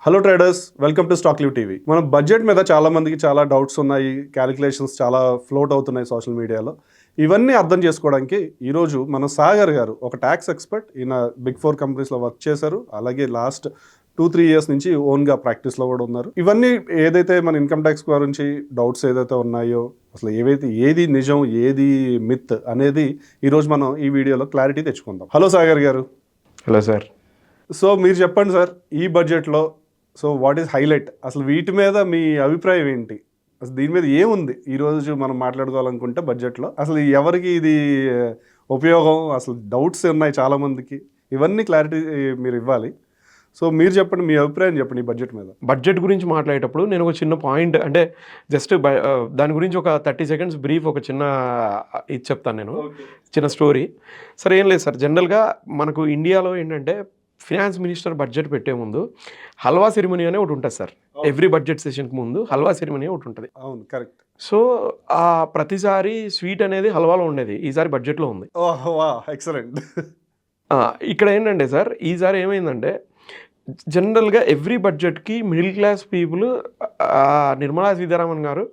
Hello traders, welcome to stock live TV. మన budget మీద చాలా మందికి చాలా డౌట్స్ ఉన్నాయి, క్యాలిక్యులేషన్స్ చాలా ఫ్లోట్ అవుతున్నాయి సోషల్ మీడియాలో. ఇవన్నీ అర్థం చేసుకోవడానికి ఈరోజు మన సాగర్ గారు ఒక ట్యాక్స్ ఎక్స్పర్ట్. ఈయన బిగ్ 4 కంపెనీస్లో వర్క్ చేశారు, అలాగే లాస్ట్ 2-3 ఇయర్స్ నుంచి ఓన్గా ప్రాక్టీస్లో కూడా ఉన్నారు. ఇవన్నీ ఏదైతే మన ఇన్కమ్ ట్యాక్స్ గురించి డౌట్స్ ఏదైతే ఉన్నాయో, అసలు ఏది నిజం ఏది మిత్ అనేది ఈరోజు మనం ఈ వీడియోలో క్లారిటీ తెచ్చుకుందాం. హలో సాగర్ గారు. Hello sir. సో మీరు చెప్పండి సార్, ఈ బడ్జెట్లో సో వాట్ ఈస్ హైలైట్, అసలు వీటి మీద మీ అభిప్రాయం ఏంటి? అసలు దీని మీద ఏముంది ఈరోజు మనం మాట్లాడుకోవాలనుకుంటే బడ్జెట్లో? అసలు ఎవరికి ఇది ఉపయోగం? అసలు డౌట్స్ ఉన్నాయి చాలామందికి, ఇవన్నీ క్లారిటీ మీరు ఇవ్వాలి. సో మీరు చెప్పండి, మీ అభిప్రాయం చెప్పండి ఈ బడ్జెట్ మీద. బడ్జెట్ గురించి మాట్లాడేటప్పుడు నేను ఒక చిన్న పాయింట్, అంటే జస్ట్ దాని గురించి ఒక 30 seconds బ్రీఫ్, ఒక చిన్న ఇది చెప్తాను నేను, చిన్న స్టోరీ. సరే, ఏం లేదు సార్, జనరల్గా మనకు ఇండియాలో ఏంటంటే ఫినాన్స్ మినిస్టర్ బడ్జెట్ పెట్టే ముందు హల్వా సెరిమనీ అనే ఒకటి ఉంటుంది సార్. ఎవ్రీ బడ్జెట్ సెషన్కి ముందు హల్వా సెరిమనీ ఒకటి ఉంటుంది. అవును, కరెక్ట్. సో ప్రతిసారి స్వీట్ అనేది హల్వాలో ఉండేది, ఈసారి బడ్జెట్లో ఉంది. ఎక్సలెంట్. ఇక్కడ ఏంటంటే సార్, ఈసారి ఏమైందంటే జనరల్గా ఎవ్రీ బడ్జెట్కి middle class people, Nirmala Sitharaman గారు,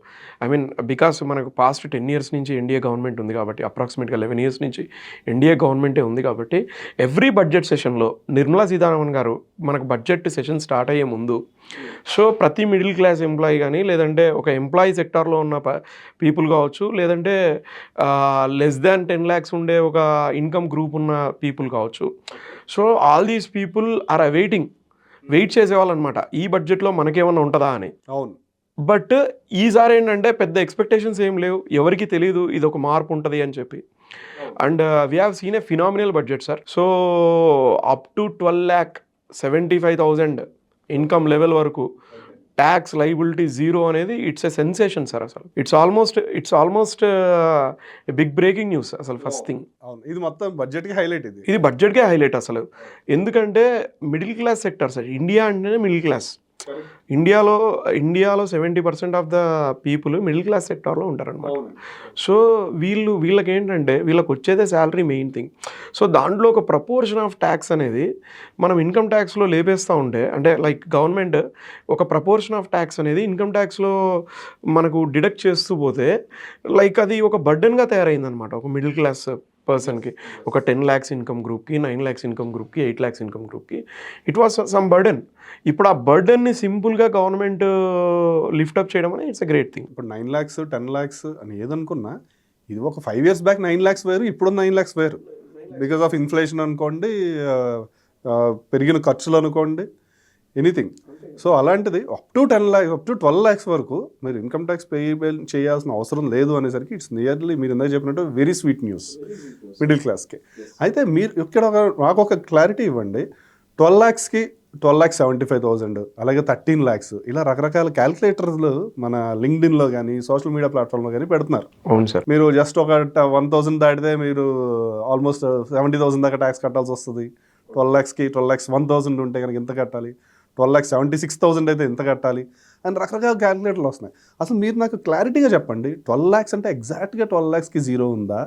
ఐ మీన్ బికాస్ మనకు పాస్ట్ 10 years నుంచి ఎన్డీఏ గవర్నమెంట్ ఉంది కాబట్టి, అప్రాక్సిమేట్గా 11 years నుంచి ఎన్డీఏ గవర్నమెంటే ఉంది కాబట్టి, ఎవ్రీ బడ్జెట్ సెషన్లో నిర్మలా సీతారామన్ గారు మనకు బడ్జెట్ సెషన్ స్టార్ట్ అయ్యే ముందు సో ప్రతి మిడిల్ క్లాస్ ఎంప్లాయీ కానీ, లేదంటే ఒక ఎంప్లాయీ సెక్టార్లో ఉన్న పీపుల్ కావచ్చు, లేదంటే లెస్ దాన్ 10 lakhs ఉండే ఒక ఇన్కమ్ గ్రూప్ ఉన్న పీపుల్ కావచ్చు, so all these people are wait చేసేవాళ్ళు అనమాట, ఈ బడ్జెట్లో మనకేమన్నా ఉంటుందా అని. అవును. బట్ ఈసారి ఏంటంటే పెద్ద ఎక్స్పెక్టేషన్స్ ఏం లేవు, ఎవరికి తెలియదు ఇది ఒక మార్పు ఉంటుంది అని చెప్పి. And we have seen a phenomenal budget sir. So up to 12,75,000 income level వరకు ట్యాక్స్ లైబిలిటీ జీరో అనేది ఇట్స్ ఎ సెన్సేషన్ సార్. అసలు it's almost big breaking news అసలు. ఫస్ట్ థింగ్, ఇది మొత్తం బడ్జెట్కి హైలైట్. ఇది బడ్జెట్కే హైలైట్ అసలు. ఎందుకంటే middle class sector sir, India అంటేనే మిడిల్ క్లాస్. ఇండియాలో 70% of the people middle class సెక్టార్లో ఉంటారనమాట. సో వీళ్ళకి ఏంటంటే వీళ్ళకి వచ్చేదే శాలరీ మెయిన్ థింగ్. సో దాంట్లో ఒక ప్రపోర్షన్ ఆఫ్ ట్యాక్స్ అనేది మనం ఇన్కమ్ ట్యాక్స్లో లేపేస్తూ ఉంటే, అంటే లైక్ గవర్నమెంట్ ఒక ప్రపోర్షన్ ఆఫ్ ట్యాక్స్ అనేది ఇన్కమ్ ట్యాక్స్లో మనకు డిడక్ట్ చేస్తూ పోతే, లైక్ అది ఒక బర్డెన్గా తయారైందనమాట ఒక మిడిల్ క్లాస్ పర్సన్కి. ఒక 10 lakhs ఇన్కమ్ గ్రూప్కి, 9 lakhs ఇన్కమ్ గ్రూప్కి, 8 lakhs ఇన్కమ్ గ్రూప్కి ఇట్ వాస్ సమ్ బర్డెన్. ఇప్పుడు ఆ బర్డెన్ని సింపుల్గా గవర్నమెంట్ లిఫ్టప్ చేయడం అనేది ఇట్స్ ఎ గ్రేట్ థింగ్. ఇప్పుడు 9 lakhs 10 lakhs అని ఏదనుకున్నా, ఇది ఒక 5 years బ్యాక్ 9 lakhs వేరు, ఇప్పుడు 9 lakhs వేరు. బికాస్ ఆఫ్ ఇన్ఫ్లేషన్ అనుకోండి, పెరిగిన ఖర్చులు అనుకోండి, ఎనీథింగ్. సో అలాంటిది అప్ టు 12 lakhs వరకు మీరు ఇన్కమ్ ట్యాక్స్ పేయబుల్ చేయాల్సిన అవసరం లేదు అనేసరికి ఇట్స్ నియర్లీ మీరు ఇందాక చెప్పినట్టు వెరీ స్వీట్ న్యూస్ మిడిల్ క్లాస్కి. అయితే మీరు ఇక్కడ నాకు ఒక క్లారిటీ ఇవ్వండి. 12 lakhsకి 12,75,000, అలాగే 13 lakhs, ఇలా రకరకాల క్యాలిక్యులేటర్లు మన లింక్డ్ఇన్లో కానీ సోషల్ మీడియా ప్లాట్ఫామ్లో కానీ పెడుతున్నారు. అవును సార్. మీరు జస్ట్ ఒక 1,000 దాటితే మీరు ఆల్మోస్ట్ 70,000 దాకా ట్యాక్స్ కట్టాల్సి వస్తుంది. 12 lakhsకి 1,000 ఉంటే కనుక ఎంత కట్టాలి, 12,76,000 అయితే ఎంత కట్టాలి అని రకరకాల క్యాలిక్యులేటర్లు వస్తున్నాయి. అసలు మీరు నాకు క్లారిటీగా చెప్పండి, 12 lakhs అంటే ఎగ్జాక్ట్గా 12 lakhsకి జీరో ఉందా?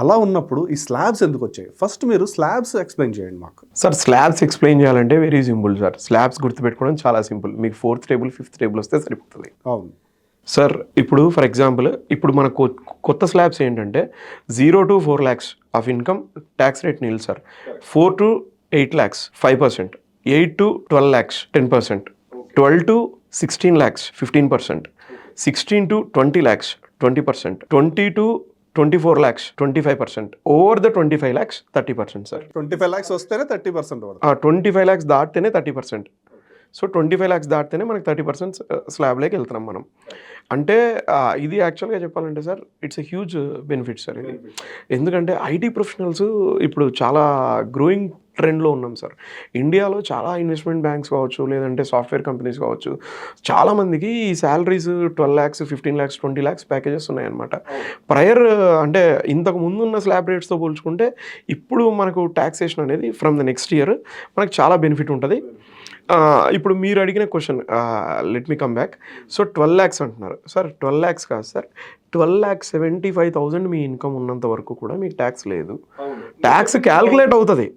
అలా ఉన్నప్పుడు ఈ స్లాబ్స్ ఎందుకు వచ్చాయి? ఫస్ట్ మీరు స్లాబ్స్ ఎక్స్ప్లెయిన్ చేయండి మాకు. సార్ స్లాబ్స్ ఎక్స్ప్లెయిన్ చేయాలంటే వెరీ సింపుల్ సార్. స్లాబ్స్ గుర్తుపెట్టుకోవడం చాలా సింపుల్. మీకు 4th table 5th table వస్తే సరిపోతుంది. అవును సార్. ఇప్పుడు ఫర్ ఎగ్జాంపుల్, ఇప్పుడు మన కొత్త స్లాబ్స్ ఏంటంటే 0 to 4 lakhs of income tax rate nil sir. 4 to 8 lakhs 5%, 8 to 12 lakhs 10%, 12 to 16 lakhs 15%, 16 to 20 lakhs 20%, 20 to 24 lakhs 25%, over the 25 lakhs 30% sir. 25 lakhs వస్తేనే 30%. 25 lakhs దాటితేనే 30%. So 25 lakhs దాటితేనే మనకి 30% స్లాబ్లోకి వెళ్తున్నాం మనం. అంటే ఇది యాక్చువల్గా చెప్పాలంటే sir it's a huge benefit sir ఇది. ఎందుకంటే ఐటీ ప్రొఫెషనల్స్ ఇప్పుడు చాలా గ్రోయింగ్ ట్రెండ్లో ఉన్నాం సార్. ఇండియాలో చాలా ఇన్వెస్ట్మెంట్ బ్యాంక్స్ కావచ్చు, లేదంటే సాఫ్ట్వేర్ కంపెనీస్ కావచ్చు, చాలామందికి ఈ salaries 12 lakhs 15 lakhs 20 lakhs packages ఉన్నాయన్నమాట. ప్రయర్ అంటే ఇంతకు ముందున్న స్లాబ్ రేట్స్తో పోల్చుకుంటే ఇప్పుడు మనకు ట్యాక్సేషన్ అనేది ఫ్రమ్ ద నెక్స్ట్ ఇయర్ మనకు చాలా బెనిఫిట్ ఉంటుంది. ఇప్పుడు మీరు అడిగిన question, let me come back. So 12 lakhs అంటున్నారు సార్. 12 lakhs కాదు సార్, 12,75,000 మీ ఇన్కమ్ ఉన్నంత వరకు కూడా మీకు ట్యాక్స్ లేదు. ట్యాక్స్ క్యాల్కులేట్ అవుతుంది.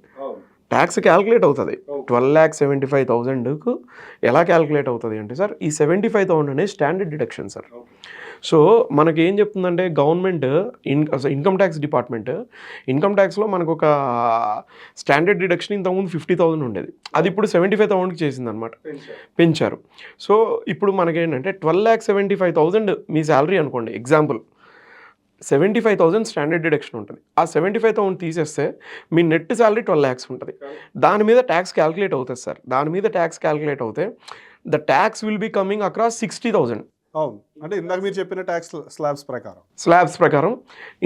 12,75,000కు ఎలా క్యాలిక్యులేట్ అవుతుంది అంటే సార్, ఈ 75,000 అనేది స్టాండర్డ్ డిడక్షన్ సార్. సో మనకి ఏం చెప్తుందంటే government income tax department income ట్యాక్స్లో మనకు ఒక స్టాండర్డ్ డిడక్షన్ ఇంతకుముందు 50,000 ఉండేది, అది ఇప్పుడు 75,000కి చేసింది అనమాట, పెంచారు. సో ఇప్పుడు మనకేంటంటే 12,75,000 మీ శాలరీ అనుకోండి, ఎగ్జాంపుల్ 75,000 స్టాండర్డ్ డిడక్షన్ ఉంటుంది. ఆ 75,000 తీసేస్తే మీ నెట్ శాలరీ 12 lakhs ఉంటుంది. దాని మీద ట్యాక్స్ క్యాలిక్యులేట్ అవుతుంది సార్. దాని మీద ట్యాక్స్ క్యాలిక్యులేట్ అవుతే the tax will be coming across 60,000. అవును, అంటే ఇందాక మీరు చెప్పిన ట్యాక్స్ స్లాబ్స్ ప్రకారం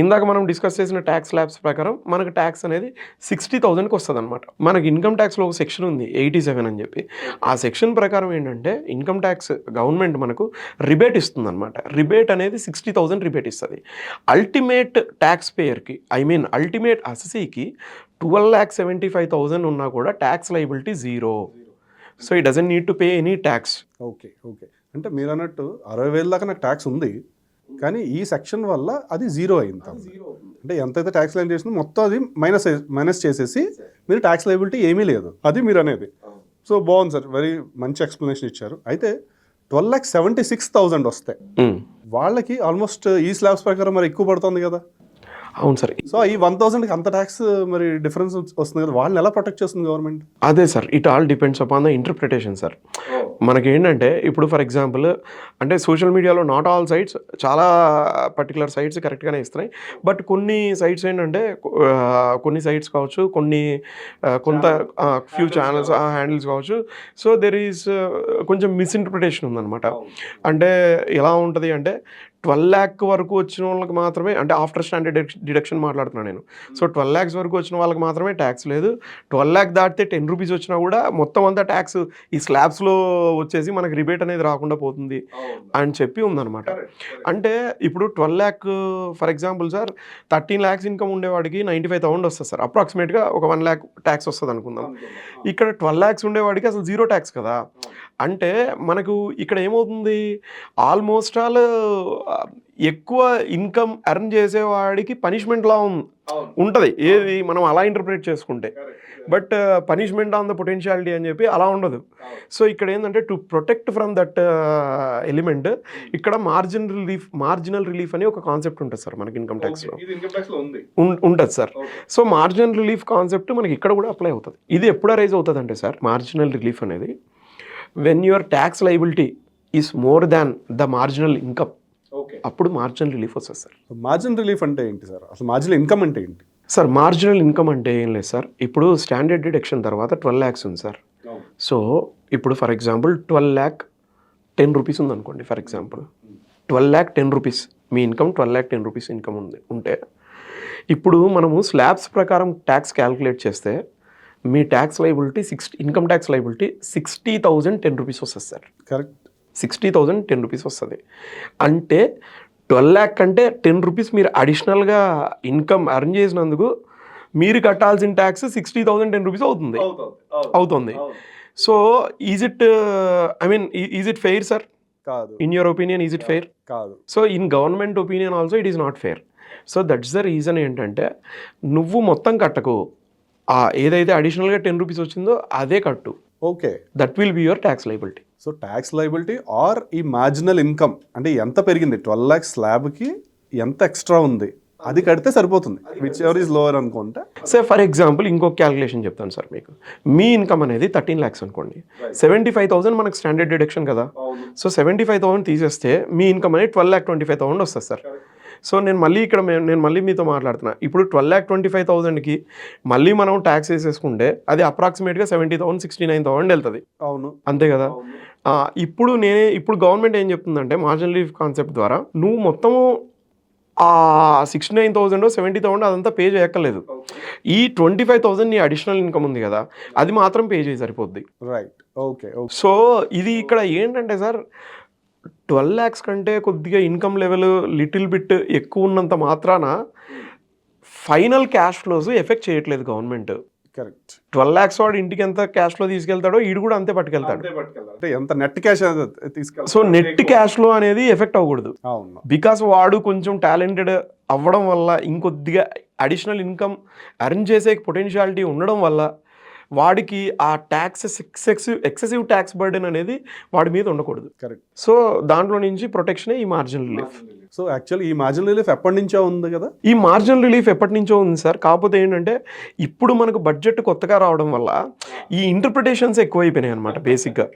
ఇందాక మనం డిస్కస్ చేసిన ట్యాక్స్ స్లాబ్స్ ప్రకారం మనకు ట్యాక్స్ అనేది 60,000కి వస్తుంది అనమాట. మనకి ఇన్కమ్ ట్యాక్స్లో ఒక సెక్షన్ ఉంది 87 అని చెప్పి. ఆ సెక్షన్ ప్రకారం ఏంటంటే ఇన్కమ్ ట్యాక్స్ గవర్నమెంట్ మనకు రిబేట్ ఇస్తుంది అనమాట. రిబేట్ అనేది 60,000 రిబేట్ ఇస్తుంది. అల్టిమేట్ ట్యాక్స్ పేయర్కి, అల్టిమేట్ అసెసీకి 12,75,000 ఉన్నా కూడా ట్యాక్స్ లయబిలిటీ 0. సో ఈ doesn't need to pay any tax. Okay. అంటే మీరు అన్నట్టు 60,000 దాకా నాకు ట్యాక్స్ ఉంది, కానీ ఈ సెక్షన్ వల్ల అది 0 అయింది. అంటే ఎంతైతే ట్యాక్స్ లైన్ చేసిందో మొత్తం అది మైనస్ చేసేసి మీరు ట్యాక్స్ లయబిలిటీ ఏమీ లేదు, అది మీరు అనేది. సో బాగుంది సార్, వెరీ మంచి ఎక్స్ప్లెనేషన్ ఇచ్చారు. అయితే 12,76,000 వస్తాయి వాళ్ళకి ఆల్మోస్ట్ ఈ స్లాబ్స్ ప్రకారం మరి ఎక్కువ పడుతుంది కదా. అవును సార్. సో ఈ 1,000కి అంత ట్యాక్స్ మరి డిఫరెన్స్ వస్తుంది కదా, వాళ్ళని ఎలా ప్రొటెక్ట్ చేస్తుంది గవర్నమెంట్? అదే sir, it all depends upon the interpretation sir. మనకి ఏంటంటే ఇప్పుడు ఫర్ ఎగ్జాంపుల్ అంటే సోషల్ మీడియాలో నాట్ ఆల్ సైట్స్, చాలా పర్టికులర్ సైట్స్ కరెక్ట్గానే ఇస్తున్నాయి. బట్ కొన్ని సైట్స్ ఏంటంటే కొన్ని సైట్స్ కావచ్చు, కొంత ఫ్యూ ఛానల్స్ హ్యాండిల్స్ కావచ్చు. సో దెర్ ఈస్ కొంచెం మిస్ఇంటర్ప్రిటేషన్ ఉందన్నమాట. అంటే ఎలా ఉంటుంది అంటే 12 lakh వరకు వచ్చిన వాళ్ళకి మాత్రమే, అంటే ఆఫ్టర్ స్టాండర్డ్ డిడక్షన్ మాట్లాడుతున్నాను నేను. సో 12 lakhs వరకు వచ్చిన వాళ్ళకి మాత్రమే ట్యాక్స్ లేదు. 12 lakh దాటితే 10 rupees వచ్చినా కూడా మొత్తం అంతా ట్యాక్స్ ఈ స్లాబ్స్లో వచ్చేసి మనకి రిబేట్ అనేది రాకుండా పోతుంది అని చెప్పి ఉందన్నమాట. అంటే ఇప్పుడు 12 lakh for example sir 13 lakhs income ఉండేవాడికి 95,000 వస్తుంది సార్, అప్రాక్సిమేట్గా ఒక 1 lakh ట్యాక్స్ వస్తుంది అనుకుందాం. ఇక్కడ 12 lakhs ఉండేవాడికి అసలు 0 ట్యాక్స్ కదా. అంటే మనకు ఇక్కడ ఏమవుతుంది, ఆల్మోస్ట్ ఆల్ ఎక్కువ ఇన్కమ్ ఎర్న్ చేసేవాడికి పనిష్మెంట్లా ఉంటుంది, ఏది మనం అలా ఇంటర్ప్రిట్ చేసుకుంటే. But punishment on the potentiality అని చెప్పి అలా ఉండదు. సో ఇక్కడ ఏంటంటే to protect from that element ఇక్కడ మార్జినల్ రిలీఫ్ అని ఒక కాన్సెప్ట్ ఉంటుంది సార్ మనకి ఇన్కమ్ ట్యాక్స్లో ఉంటుంది sir. So marginal relief concept మనకి ఇక్కడ కూడా అప్లై అవుతుంది. ఇది ఎప్పుడు అరైజ్ అవుతుంది అంటే సార్, మార్జినల్ రిలీఫ్ అనేది when your tax liability is more than the marginal income, అప్పుడు మార్జినల్ రిలీఫ్ వస్తుంది సార్. మార్జినల్ రిలీఫ్ అంటే ఏంటి సార్? అసలు మార్జినల్ ఇన్కమ్ అంటే ఏంటి సార్? మార్జినల్ ఇన్కమ్ అంటే ఏం లేదు సార్, ఇప్పుడు స్టాండర్డ్ డిడక్షన్ తర్వాత 12 lakhs ఉంది సార్. సో ఇప్పుడు ఫర్ ఎగ్జాంపుల్ 12,10 rupees ఉంది అనుకోండి. ఫర్ ఎగ్జాంపుల్ 12,10 rupees మీ ఇన్కమ్, 12,10 rupees ఇన్కమ్ ఉంటే ఇప్పుడు మనము స్లాబ్స్ ప్రకారం ట్యాక్స్ క్యాలిక్యులేట్ చేస్తే మీ tax liability income tax liability 60,010 rupees వస్తుంది సార్. కరెక్ట్, 60,010 rupees వస్తుంది. అంటే 12 lakh కంటే 10 rupees మీరు అడిషనల్గా ఇన్కమ్ ఎర్న్ చేసినందుకు మీరు కట్టాల్సిన ట్యాక్స్ 60,010 rupees అవుతుంది. So is it fair sir? కాదు. In your opinion is it fair? కాదు. So in government opinion also it is not fair. So that's the reason ఏంటంటే నువ్వు మొత్తం కట్టకు, ఏదైతే అడిషనల్గా 10 rupees వచ్చిందో అదే కట్టు. Okay, that will be your tax liability. So tax liability or ఈ మార్జినల్ ఇన్కమ్ అంటే ఎంత పెరిగింది, 12 lakhs స్లాబ్కి ఎంత ఎక్స్ట్రా ఉంది అది కడితే సరిపోతుంది, విచ్ ఎవర్ ఈజ్ లోవర్ అనుకుంటే. సార్ ఫర్ ఎగ్జాంపుల్ ఇంకొక క్యాలిక్యులేషన్ చెప్తాను సార్ మీకు. మీ ఇన్కమ్ అనేది 13 lakhs అనుకోండి, 75,000 మనకు స్టాండర్డ్ డిడక్షన్ కదా. సో 75,000 తీసేస్తే మీ ఇన్కమ్ అనేది 12,25,000 వస్తుంది సార్. సో నేను మళ్ళీ మీతో మాట్లాడుతున్నా. ఇప్పుడు 12,25,000కి మళ్ళీ మనం ట్యాక్స్ వేసేసుకుంటే అది అప్రాక్సిమేట్గా 70,000 69,000 వెళ్తుంది. అవును, అంతే కదా. ఇప్పుడు గవర్నమెంట్ ఏం చెప్తుందంటే మార్జినల్ రిలీఫ్ కాన్సెప్ట్ ద్వారా నువ్వు మొత్తము 69,000 70,000 అదంతా పే చేయక్కర్లేదు. ఈ 25,000 నీ అడిషనల్ ఇన్కమ్ ఉంది కదా, అది మాత్రం పే చేసి సరిపోద్ది. Right, okay. సో ఇది ఇక్కడ ఏంటంటే సార్ 12 lakhs కంటే కొద్దిగా ఇన్కమ్ లెవెల్ లిటిల్ బిట్ ఎక్కువ ఉన్నంత మాత్రాన ఫైనల్ క్యాష్ ఫ్లోస్ ఎఫెక్ట్ చేయట్లేదు గవర్నమెంట్. కరెక్ట్. 12 lakhs వాడు ఇంటికి ఎంత క్యాష్ ఫ్లో తీసుకెళ్తాడో ఈడు కూడా అంతే పట్టుకెళ్తాడు. అంటే ఎంత నెట్ క్యాష్ తీసుకెళ్తాడు. సో నెట్ క్యాష్ ఫ్లో అనేది ఎఫెక్ట్ అవ్వకూడదు. అవును, బికాస్ వాడు కొంచెం టాలెంటెడ్ అవ్వడం వల్ల, ఇంకొద్దిగా అడిషనల్ ఇన్కమ్ ఎర్న్ చేసే పొటెన్షియాలిటీ ఉండడం వల్ల వాడికి ఆ ట్యాక్సెస్ ఎక్సెసివ్ ట్యాక్స్ బర్డెన్ అనేది వాడి మీద ఉండకూడదు. కరెక్ట్. సో దాంట్లో నుంచి ప్రొటెక్షనే ఈ మార్జినల్ రిలీఫ్. సో యాక్చువల్లీ ఈ మార్జినల్ రిలీఫ్ ఎప్పటి నుంచో ఉంది కదా? ఈ మార్జినల్ రిలీఫ్ ఎప్పటి నుంచో ఉంది సార్. కాకపోతే ఏంటంటే ఇప్పుడు మనకు బడ్జెట్ కొత్తగా రావడం వల్ల ఈ ఇంటర్ప్రిటేషన్స్ ఎక్కువైపోయినాయి అనమాట బేసిక్గా.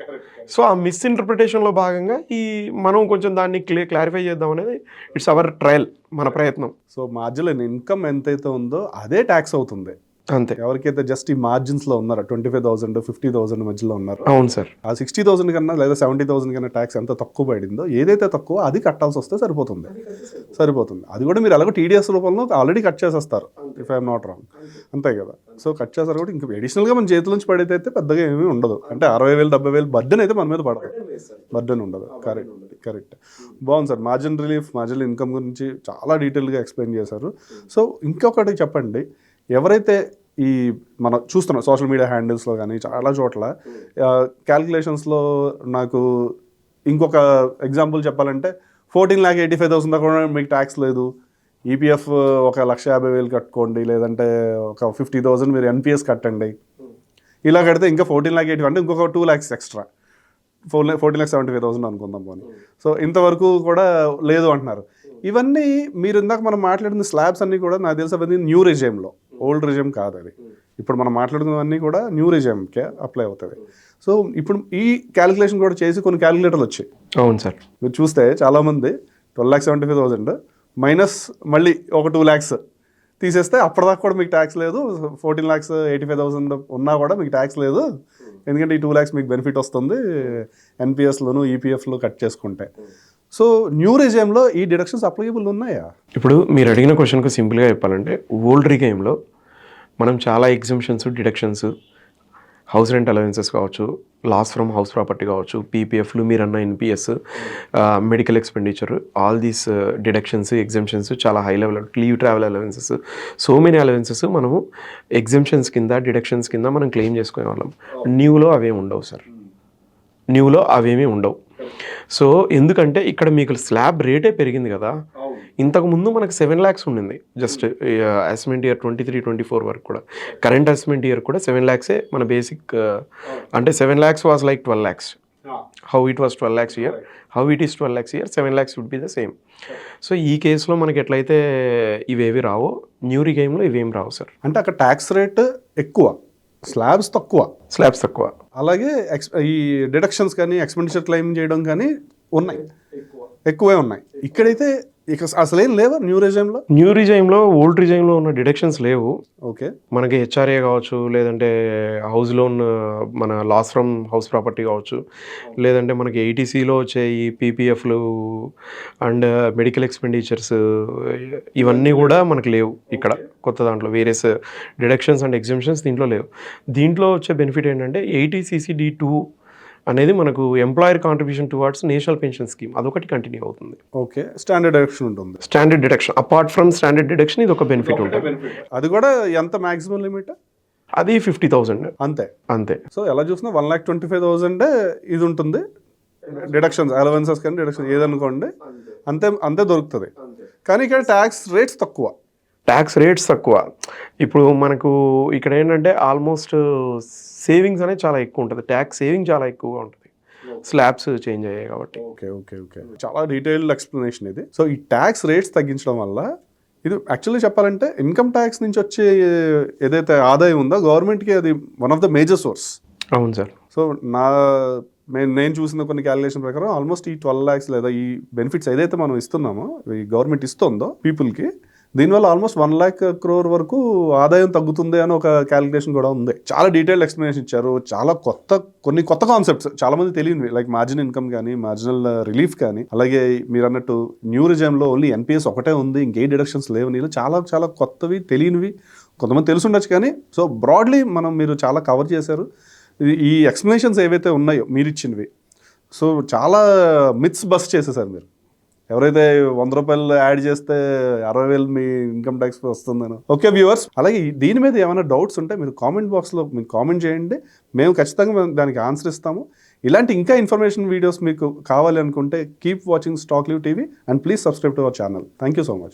సో ఆ మిస్ఇంటర్ప్రిటేషన్లో భాగంగా మనం కొంచెం దాన్ని క్లారిఫై చేద్దాం అనేది ఇట్స్ అవర్ ట్రయల్, మన ప్రయత్నం. సో మార్జినల్ ఇన్కమ్ ఎంతైతే ఉందో అదే ట్యాక్స్ అవుతుంది అంతే. ఎవరికైతే జస్ట్ ఈ మార్జిన్స్ లో ఉన్నారో 25,000 50,000 మధ్యలో ఉన్నారు, అవును సార్. ఆ 60,000 కన్నా లేదా 70,000 కన్నా ట్యాక్స్ ఎంత తక్కువ పడిందో ఏదైతే తక్కువ అది కట్టాల్సి వస్తే సరిపోతుంది. అది కూడా మీరు అలాగే టీడీఎస్ రూపంలో ఆల్రెడీ కట్ చేసేస్తారు ఇఫ్ ఐఎమ్ నాట్ రాంగ్, అంతే కదా? సో కట్ చేస్తారు కూడా ఇంకా అడిషనల్గా మన చేతుల నుంచి పడితే అయితే పెద్దగా ఏమీ ఉండదు. అంటే 60,000 70,000 బర్డెన్ అయితే మన మీద పడదు, బర్డెన్ ఉండదు. కరెక్ట్. బాగుంది సార్. మార్జినల్ ఇన్కమ్ గురించి చాలా డీటెయిల్గా ఎక్స్ప్లెయిన్ చేశారు. సో ఇంకొకటి చెప్పండి, ఎవరైతే ఈ మనం చూస్తున్నాం సోషల్ మీడియా హ్యాండిల్స్లో కానీ చాలా చోట్ల క్యాల్కులేషన్స్లో, నాకు ఇంకొక ఎగ్జాంపుల్ చెప్పాలంటే 14,85,000 దాకా కూడా మీకు ట్యాక్స్ లేదు, ఈపీఎఫ్ 1,50,000 కట్టుకోండి, లేదంటే ఒక 50,000 మీరు ఎన్పిఎస్ కట్టండి, ఇలా కడితే ఇంకా 14,80,000 అంటే ఇంకొక 2 lakhs ఎక్స్ట్రా, 4,75,000 అనుకుందాం పోనీ. సో ఇంతవరకు కూడా లేదు అంటున్నారు. ఇవన్నీ మీరు ఇందాక మనం మాట్లాడిన స్లాబ్స్ అన్నీ కూడా నాకు తెలిసి అవన్నీ న్యూ రెజిమ్లో, ఓల్డ్ రెజిమ్ కాదు అది. ఇప్పుడు మనం మాట్లాడుతున్నవన్నీ కూడా న్యూ రెజిమ్కే అప్లై అవుతుంది. సో ఇప్పుడు ఈ క్యాలిక్యులేషన్ కూడా చేసి కొన్ని క్యాలిక్యులేటర్లు వచ్చాయి. అవును సార్. మీరు చూస్తే చాలామంది 12,75,000 మైనస్ మళ్ళీ ఒక 2 lakhs తీసేస్తే అప్పటిదాకా కూడా మీకు ట్యాక్స్ లేదు, 14,85,000 ఉన్నా కూడా మీకు ట్యాక్స్ లేదు, ఎందుకంటే ఈ 2 lakhs మీకు బెనిఫిట్ వస్తుంది ఎన్పిఎస్లోను ఈపీఎఫ్లో కట్ చేసుకుంటే. సో న్యూ రెజిమ్లో ఈ డిడక్షన్స్ అప్లికబుల్ ఉన్నాయా? ఇప్పుడు మీరు అడిగిన క్వశ్చన్కు సింపుల్గా చెప్పాలంటే ఓల్డ్ రిగైమ్లో మనం చాలా exemptions, deductions, house rent allowances కావచ్చు, లాస్ ఫ్రమ్ హౌస్ ప్రాపర్టీ కావచ్చు, పీపీఎఫ్లు, మీరన్న NPS, medical expenditure, all these deductions, exemptions చాలా high level, leave travel allowances, so many allowances మనము ఎగ్జంప్షన్స్ కింద, డిడక్షన్స్ కింద మనం క్లెయిమ్ చేసుకునే వాళ్ళం. న్యూలో అవేమి ఉండవు సార్, న్యూలో అవేమీ ఉండవు. సో ఎందుకంటే ఇక్కడ మీకు స్లాబ్ రేటే పెరిగింది కదా. ఇంతకుముందు మనకు 7 lakhs ఉండింది జస్ట్ అసెస్మెంట్ ఇయర్ 23-24 వరకు కూడా. కరెంట్ అసెస్మెంట్ ఇయర్ కూడా 7 lakhs మన బేసిక్. అంటే 7 lakhs was like 12 lakhs. How it was 12 lakhs year, how it is 12 lakhs year, 7 lakhs would be the same. So ఈ కేసులో మనకి ఎట్లయితే ఇవేవి రావో, న్యూ రిగైమ్లో ఇవేం రావు సార్. అంటే అక్కడ ట్యాక్స్ రేట్ ఎక్కువ, స్లాబ్స్ తక్కువ, అలాగే ఈ డిడక్షన్స్ కానీ ఎక్స్పెండిచర్ క్లెయిమ్ చేయడం కానీ ఎక్కువే ఉన్నాయి. ఇక్కడైతే ఇక అసలేం లేవా న్యూ రిజైమ్లో? ఓల్డ్ రిజైమ్లో ఉన్న డిడక్షన్స్ లేవు. ఓకే. మనకి హెచ్ఆర్ఏ కావచ్చు, లేదంటే హౌస్ లోన్, మన లాస్ ఫ్రమ్ హౌస్ ప్రాపర్టీ కావచ్చు, లేదంటే మనకి ఏటీసీలో వచ్చే ఈ పీపీఎఫ్లు అండ్ మెడికల్ ఎక్స్పెండిచర్స్, ఇవన్నీ కూడా మనకు లేవు ఇక్కడ కొత్త దాంట్లో. వేరియస్ డిడక్షన్స్ అండ్ ఎగ్జంప్షన్స్ దీంట్లో లేవు. దీంట్లో వచ్చే బెనిఫిట్ ఏంటంటే 80CCD2 అనేది మనకు employer contribution towards national pension scheme, అదొకటి కంటిన్యూ అవుతుంది. ఓకే. స్టాండర్డ్ డిడక్షన్ ఉంటుంది. Standard deduction apart from standard deduction ఇది ఒక బెనిఫిట్ ఉంటుంది. అది కూడా ఎంత మాక్సిమం లిమిట్? అది 50,000 అంతే. సో ఎలా చూసినా 1,25,000 ఇది ఉంటుంది డిడక్షన్స్, అలవెన్సెస్ కానీ డిడక్షన్ ఏదనుకోండి అంతే దొరుకుతుంది. కానీ ఇక్కడ ట్యాక్స్ రేట్స్ తక్కువ. ఇప్పుడు మనకు ఇక్కడ ఏంటంటే ఆల్మోస్ట్ సేవింగ్స్ అనేది చాలా ఎక్కువ ఉంటుంది, ట్యాక్స్ సేవింగ్ చాలా ఎక్కువగా ఉంటుంది, స్లాబ్స్ చేంజ్ అయ్యాయి కాబట్టి. ఓకే. చాలా డీటెయిల్డ్ ఎక్స్ప్లెనేషన్ ఇది. సో ఈ ట్యాక్స్ రేట్స్ తగ్గించడం వల్ల ఇది యాక్చువల్లీ చెప్పాలంటే ఇన్కమ్ ట్యాక్స్ నుంచి వచ్చే ఏదైతే ఆదాయం ఉందో గవర్నమెంట్కి అది one of the major source. అవును సార్. సో నేను చూసిన కొన్ని క్యాలిక్యులేషన్ ప్రకారం ఆల్మోస్ట్ ఈ 12 lakhs లేదా ఈ బెనిఫిట్స్ ఏదైతే మనం ఇస్తున్నామో, ఈ గవర్నమెంట్ ఇస్తుందో పీపుల్కి, దీనివల్ల ఆల్మోస్ట్ 1 lakh crore వరకు ఆదాయం తగ్గుతుంది అని ఒక క్యాలిక్యులేషన్ కూడా ఉంది. చాలా డీటెయిల్డ్ ఎక్స్ప్లెనేషన్ ఇచ్చారు. చాలా కొన్ని కొత్త కాన్సెప్ట్స్ చాలా మంది తెలియనివి, లైక్ మార్జిన్ ఇన్కమ్ కానీ, మార్జినల్ రిలీఫ్ కానీ, అలాగే మీరు అన్నట్టు న్యూ రిజైమ్లో ఓన్లీ ఎన్పిఎస్ ఒకటే ఉంది, ఇంకే డిడక్షన్స్ లేవు. నీళ్ళు చాలా కొత్తవి, తెలియనివి, కొంతమంది తెలుసుండొచ్చు. కానీ సో బ్రాడ్లీ మీరు చాలా కవర్ చేశారు. ఈ ఎక్స్ప్లెనేషన్స్ ఏవైతే ఉన్నాయో మీరు ఇచ్చినవి, సో చాలా మిత్స్ బస్ట్ చేసేసారు మీరు. ఎవరైతే 100 రూపాయలు యాడ్ చేస్తే 60,000 మీ ఇన్కమ్ ట్యాక్స్ వస్తుందని. ఓకే వ్యూవర్స్, అలాగే దీని మీద ఏమైనా డౌట్స్ ఉంటే మీరు కామెంట్ బాక్స్లో మీరు కామెంట్ చేయండి, మేము ఖచ్చితంగా దానికి ఆన్సర్ ఇస్తాము. ఇలాంటి ఇంకా ఇన్ఫర్మేషన్ వీడియోస్ మీకు కావాలి అనుకుంటే keep watching stock leave TV and please subscribe to our channel. Thank you so much.